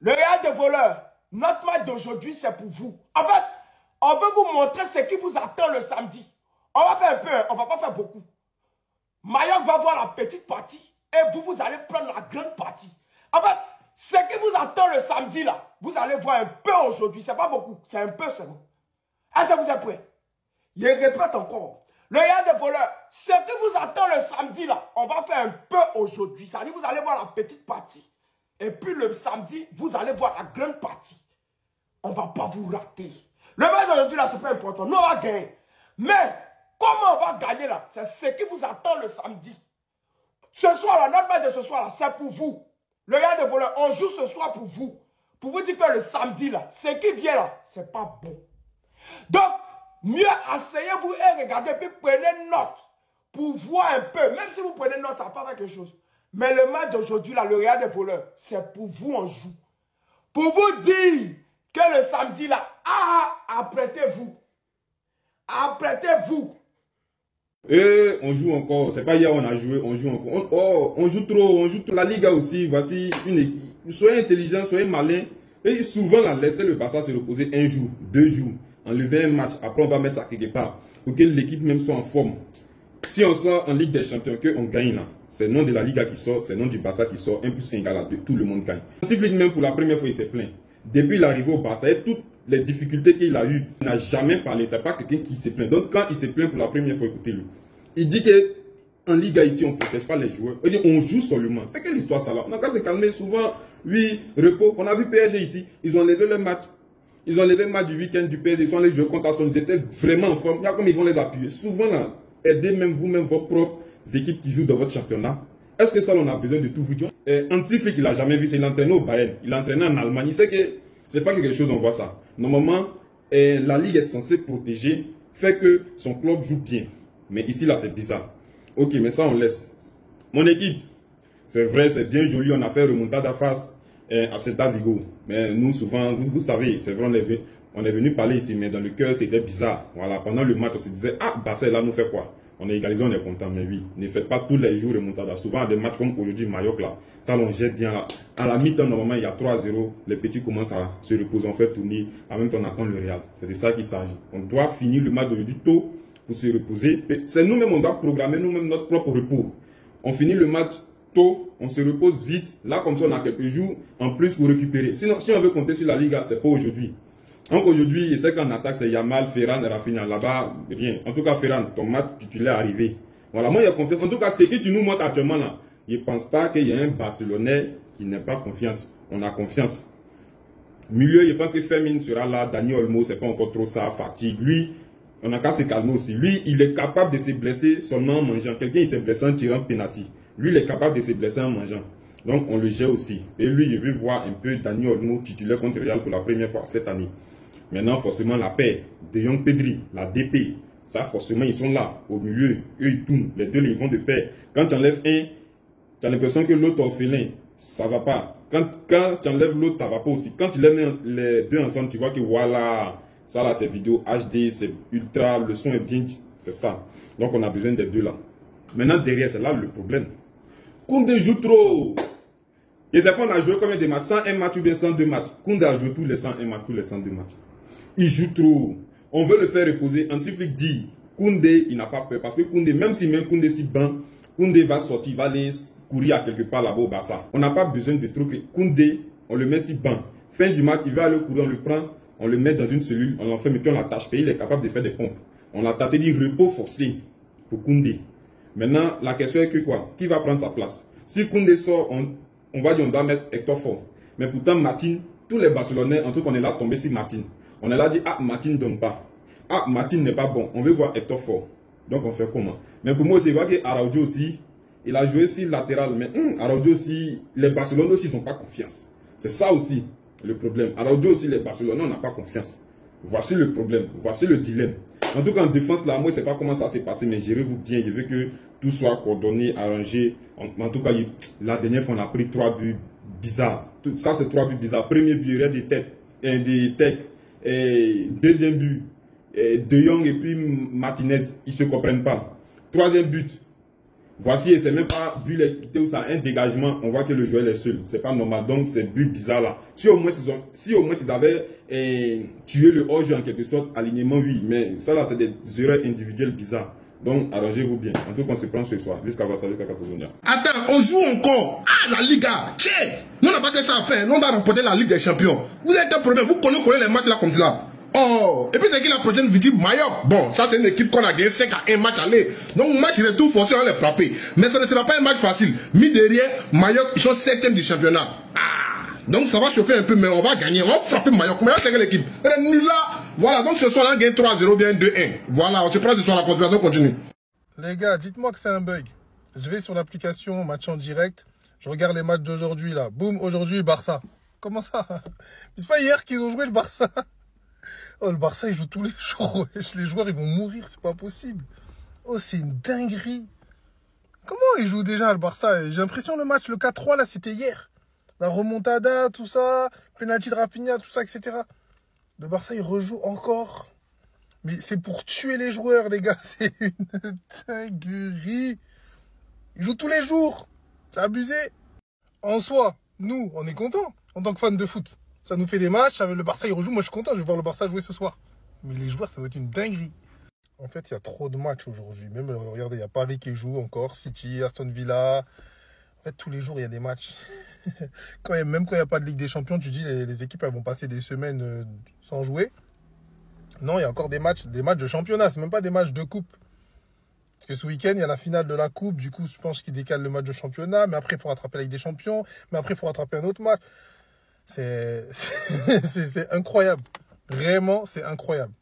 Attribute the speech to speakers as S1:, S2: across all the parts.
S1: Le Real des voleurs, notre match d'aujourd'hui, c'est pour vous. En fait, on veut vous montrer ce qui vous attend le samedi. On va faire un peu, on va pas faire beaucoup. Mallorca va voir la petite partie et vous, vous allez prendre la grande partie. En fait, ce qui vous attend le samedi, là, vous allez voir un peu aujourd'hui. C'est pas beaucoup, c'est un peu seulement. Est-ce que vous êtes prêts? Je répète encore. Le Real des voleurs, ce qui vous attend le samedi, là, on va faire un peu aujourd'hui. Ça veut dire que vous allez voir la petite partie. Et puis le samedi, vous allez voir la grande partie. On ne va pas vous rater. Le match d'aujourd'hui, là, c'est pas important. Nous, on va gagner. Mais, comment on va gagner, là? C'est ce qui vous attend le samedi. Ce soir, là, notre match de ce soir, là, c'est pour vous. Le Real des voleurs, on joue ce soir pour vous. Pour vous dire que le samedi, là, ce qui vient, là, c'est pas bon. Donc, mieux asseyez-vous et regardez, puis prenez note pour voir un peu. Même si vous prenez note, ça ne va pas faire quelque chose. Mais le match d'aujourd'hui, là, le Real des voleurs, c'est pour vous, on joue. Pour vous dire que le samedi, là, apprêtez-vous. Apprêtez-vous.
S2: Et on joue encore. C'est pas hier on a joué, on joue encore. On joue trop, on joue trop. La Liga aussi, voici une équipe. Soyez intelligents, soyez malins. Et souvent, là, laissez le Barça se reposer un jour, 2 jours. Enlever un match. Après, on va mettre ça quelque part. Pour que l'équipe même soit en forme. Si on sort en Ligue des Champions, qu'on gagne là, c'est le nom de la Liga qui sort, c'est le nom du Barça qui sort, 1 plus 1 égale à 2, tout le monde gagne. Hansi Flick même pour la première fois il s'est plaint. Depuis l'arrivée au Barça et toutes les difficultés qu'il a eues, il n'a jamais parlé, c'est pas quelqu'un qui s'est plaint. Donc quand il s'est plaint pour la première fois, écoutez-le. Il dit que en Liga ici on ne protège pas les joueurs, il dit on joue seulement. C'est quelle histoire ça là? On a qu'à se calmer souvent, oui, repos. On a vu PSG ici, ils ont levé le match. Ils ont levé le match du week-end du PSG, ils sont les joueurs contre Arsenal, ils étaient vraiment en forme. Regarde comme ils vont les appuyer. Souvent là, aidez même vous-même vos propres équipes qui jouent dans votre championnat. Est-ce que ça, on a besoin de tout vous dire? Hansi Flick, il n'a jamais vu ça. Il entraînait au Bayern. Il entraînait en Allemagne. Il sait que c'est pas quelque chose, on voit ça. Normalement, la Ligue est censée protéger, fait que son club joue bien. Mais ici, là, c'est bizarre. Ok, mais ça, on laisse. Mon équipe, c'est vrai, c'est bien joli. On a fait remontada face à Celta Vigo. Mais nous, souvent, vous savez, c'est vrai, on est venu parler ici, mais dans le cœur, c'était bizarre. Voilà, pendant le match, on se disait, ah, Barça, là, nous fait quoi? On est égalisé, on est content, mais oui, ne faites pas tous les jours remontada. Souvent, à des matchs comme aujourd'hui, Mallorca, là, ça, on jette bien là. À la mi-temps, normalement, il y a 3-0. Les petits commencent à se reposer, on fait tourner. En même temps, on attend le Real. C'est de ça qu'il s'agit. On doit finir le match d'aujourd'hui tôt pour se reposer. C'est nous-mêmes, on doit programmer nous-mêmes notre propre repos. On finit le match tôt, on se repose vite. Là, comme ça, on a quelques jours en plus pour récupérer. Sinon, si on veut compter sur la Liga, c'est pas aujourd'hui. Donc aujourd'hui, je sais qu'en attaque, c'est Yamal, Ferran et Rafinha. Là-bas, rien. En tout cas, Ferran, ton match titulaire est arrivé. Voilà, moi, il y a confiance. En tout cas, ce que tu nous montres actuellement là, je ne pense pas qu'il y ait un Barcelonais qui n'ait pas confiance. On a confiance. Milieu, je pense que Fermin sera là. Dani Olmo, c'est pas encore trop ça. Fatigue. Lui, on a qu'à se calmer aussi. Lui, il est capable de se blesser seulement en mangeant. Quelqu'un, il s'est blessé en tirant penalty. Lui, il est capable de se blesser en mangeant. Donc, on le gère aussi. Et lui, je veux voir un peu Dani Olmo titulaire contre Real pour la première fois cette année. Maintenant, forcément, la paire, De Jong Pedri, la DP, ça, forcément, ils sont là, au milieu, eux, ils tournent, les deux, ils vont de pair. Quand tu enlèves un, tu as l'impression que l'autre orphelin, ça va pas. Quand tu enlèves l'autre, ça va pas aussi. Quand tu les mets les deux ensemble, tu vois que voilà, ça là, c'est vidéo HD, c'est ultra, le son est bien, c'est ça. Donc, on a besoin des deux là. Maintenant, derrière, c'est là le problème. Koundé joue trop. Je ne sais pas, on a joué combien de matchs, 101 matchs ou bien 102 matchs. Koundé a joué tous les 101 matchs, tous les 102 matchs. Il joue trop. On veut le faire reposer. Hansi Flick dit, Koundé, il n'a pas peur. Parce que Koundé, même si met Koundé si banc, Koundé va sortir, il va aller courir à quelque part là-bas au Barça. On n'a pas besoin de trucs. Koundé, on le met si banc. Fin du match, il va aller courir, on le prend, on le met dans une cellule, on l'enferme et puis on l'attache. Il est capable de faire des pompes. On l'attache, c'est dit repos forcé pour Koundé. Maintenant, la question est que quoi? Qui va prendre sa place? Si Koundé sort, on va dire on doit mettre Hector Fort. Mais pourtant, Martin, tous les Barcelonais, en tout cas, on est là tombé sur Martin. On est là dit, ah, Martin ne donne pas. Ah, Martin n'est pas bon. On veut voir Hector Fort. Donc, on fait comment? Mais pour moi aussi, je vois que Araujo aussi, il a joué sur latéral. Mais Araujo aussi, les Barcelonais aussi, ils n'ont pas confiance. C'est ça aussi le problème. Araujo aussi, les Barcelonais, on n'a pas confiance. Voici le problème. Voici le dilemme. En tout cas, en défense, là, moi, je ne sais pas comment ça s'est passé, mais gérez-vous bien. Je veux que tout soit coordonné, arrangé. En tout cas, la dernière fois, on a pris 3 buts bizarres. Ça, c'est 3 buts bizarres. Premier but, il y a des têtes, des têtes. Et deuxième but, De Jong et puis Martinez, ils ne se comprennent pas. Troisième but, Voici, et c'est même pas but l'équité ou ça, un dégagement, on voit que le joueur est seul. C'est pas normal, donc c'est but bizarre là. Si au moins ils avaient tué le hors-jeu en quelque sorte, alignement oui, mais ça là c'est des erreurs individuelles bizarres. Donc arrangez-vous bien. En tout cas, on se prend ce soir. Jusqu'à Vassali Kakatozonia.
S3: Attends, on joue encore. Ah, la Liga. Tiens, nous on n'a pas que ça à faire. Nous on va remporter la Ligue des Champions. Vous êtes un problème, vous connaissez les matchs là comme ça. Oh, et puis c'est qui la prochaine victime? Mayotte. Bon, ça c'est une équipe qu'on a gagné 5 à 1 match aller. Donc match retour forcé, on va les frapper. Mais ça ne sera pas un match facile. Mis derrière, Mayotte, ils sont 7e du championnat. Ah, donc ça va chauffer un peu, mais on va gagner. On va frapper Mayotte. Mayotte c'est quelle équipe? Elle est nulle là. Voilà, donc ce soir on gagne 3-0 bien 2-1. Voilà, on se prend ce soir, la conspiration continue.
S4: Les gars, dites-moi que c'est un bug. Je vais sur l'application match en direct. Je regarde les matchs d'aujourd'hui là. Boum, aujourd'hui Barça. Comment ça? C'est pas hier qu'ils ont joué le Barça? Oh, le Barça, il joue tous les jours. Les joueurs, ils vont mourir, c'est pas possible. Oh, c'est une dinguerie. Comment ils jouent déjà le Barça? J'ai l'impression le match, le 4-3 là, c'était hier. La remontada, tout ça, penalty de Rafinha, tout ça, etc. Le Barça, il rejoue encore. Mais c'est pour tuer les joueurs, les gars. C'est une dinguerie. Ils jouent tous les jours. C'est abusé. En soi, nous, on est contents en tant que fans de foot. Ça nous fait des matchs. Le Barça, il rejoue. Moi, je suis content. Je vais voir le Barça jouer ce soir. Mais les joueurs, ça doit être une dinguerie. En fait, il y a trop de matchs aujourd'hui. Même, regardez, il y a Paris qui joue encore. City, Aston Villa. En fait, tous les jours, il y a des matchs. Même quand il n'y a pas de Ligue des Champions, tu dis les équipes, elles vont passer des semaines sans jouer. Non, il y a encore des matchs de championnat. C'est même pas des matchs de coupe. Parce que ce week-end, il y a la finale de la coupe. Du coup, je pense qu'ils décalent le match de championnat. Mais après, il faut rattraper la Ligue des Champions. Mais après, il faut rattraper un autre match. C'est incroyable. Vraiment, c'est incroyable.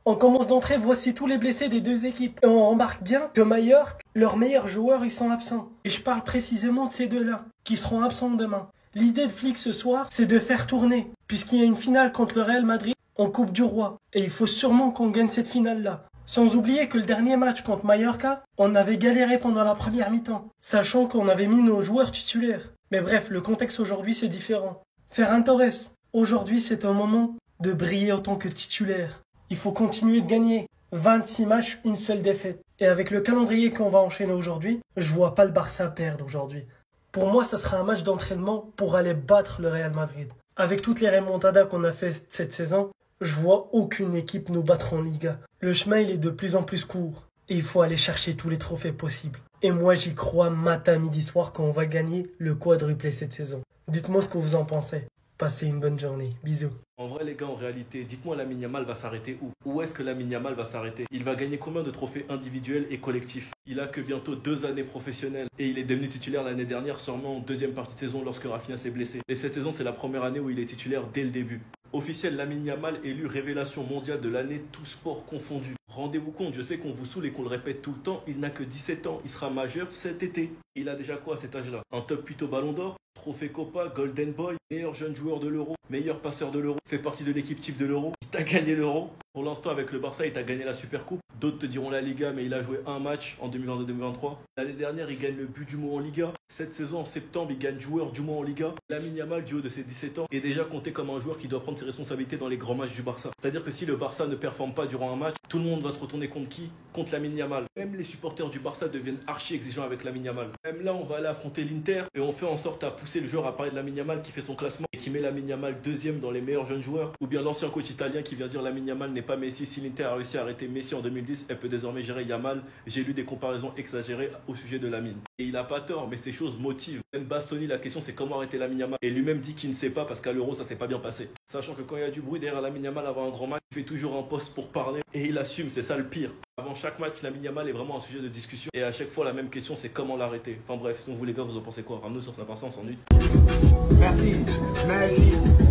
S5: On commence d'entrée, voici tous les blessés des deux équipes. Et on remarque bien que Mallorca, leurs meilleurs joueurs, ils sont absents. Et je parle précisément de ces deux-là, qui seront absents demain. L'idée de Flick ce soir, c'est de faire tourner, puisqu'il y a une finale contre le Real Madrid en Coupe du Roi. Et il faut sûrement qu'on gagne cette finale-là. Sans oublier que le dernier match contre Mallorca, on avait galéré pendant la première mi-temps, sachant qu'on avait mis nos joueurs titulaires. Mais bref, le contexte aujourd'hui, c'est différent. Ferran Torres, aujourd'hui, c'est un moment de briller en tant que titulaire. Il faut continuer de gagner. 26 matchs, une seule défaite. Et avec le calendrier qu'on va enchaîner aujourd'hui, je vois pas le Barça perdre aujourd'hui. Pour moi, ça sera un match d'entraînement pour aller battre le Real Madrid. Avec toutes les remontadas qu'on a fait cette saison, je vois aucune équipe nous battre en Liga. Le chemin, il est de plus en plus court. Et il faut aller chercher tous les trophées possibles. Et moi, j'y crois matin, midi, soir quand on va gagner le quadruplé cette saison. Dites-moi ce que vous en pensez. Passez une bonne journée. Bisous.
S6: En vrai les gars, en réalité, dites-moi Lamine Yamal va s'arrêter où? Où est-ce que Lamine Yamal va s'arrêter? Il va gagner combien de trophées individuels et collectifs? Il a que bientôt 2 années professionnelles et il est devenu titulaire l'année dernière seulement en deuxième partie de saison lorsque Rafinha s'est blessé. Et cette saison c'est la première année où il est titulaire dès le début. Officiel, Lamine Yamal élu révélation mondiale de l'année, tout sport confondu. Rendez-vous compte, je sais qu'on vous saoule et qu'on le répète tout le temps, il n'a que 17 ans, il sera majeur cet été. Il a déjà quoi à cet âge-là? Un top 8 au Ballon d'Or, trophée Copa, Golden Boy, meilleur jeune joueur de l'Euro, meilleur passeur de l'Euro, fait partie de l'équipe type de l'Euro, il t'a gagné l'Euro. Pour l'instant avec le Barça, il t'a gagné la Super Coupe. D'autres te diront la Liga, mais il a joué un match en 2022-2023. L'année dernière, il gagne le but du mois en Liga. Cette saison, en septembre, il gagne joueur du mois en Liga. Lamine Yamal, du haut de ses 17 ans, est déjà compté comme un joueur qui doit prendre ses responsabilités dans les grands matchs du Barça. C'est-à-dire que si le Barça ne performe pas durant un match, tout le monde va se retourner contre qui? Contre Lamine Yamal. Même les supporters du Barça deviennent archi exigeants avec Lamine Yamal. Même là, on va aller affronter l'Inter et on fait en sorte à pousser le joueur à parler de Lamine Yamal qui fait son classement et qui met Lamine Yamal deuxième dans les meilleurs jeunes joueurs. Ou bien l'ancien coach italien qui vient dire Lamine Yamal n'est pas Messi. Si l'Inter a réussi à arrêter Messi en 2010, elle peut désormais gérer Yamal. J'ai lu des comparaisons exagérées au sujet de Lamine. Et il a pas tort, mais ces choses motivent. Même Bastoni, la question c'est comment arrêter Lamine Yamal. Et lui-même dit qu'il ne sait pas parce qu'à l'Euro ça s'est pas bien passé. Sachant que quand il y a du bruit derrière Lamine Yamal avant un grand match, il fait toujours un poste pour parler et il assume, c'est ça le pire. Avant chaque match, Lamine Yamal est vraiment un sujet de discussion et à chaque fois la même question c'est comment l'arrêter. Enfin bref, sinon vous les gars vous en pensez quoi? Ramenez sur sa personne, on s'ennuie.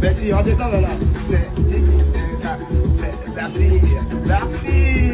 S7: Merci, redescends là. Merci.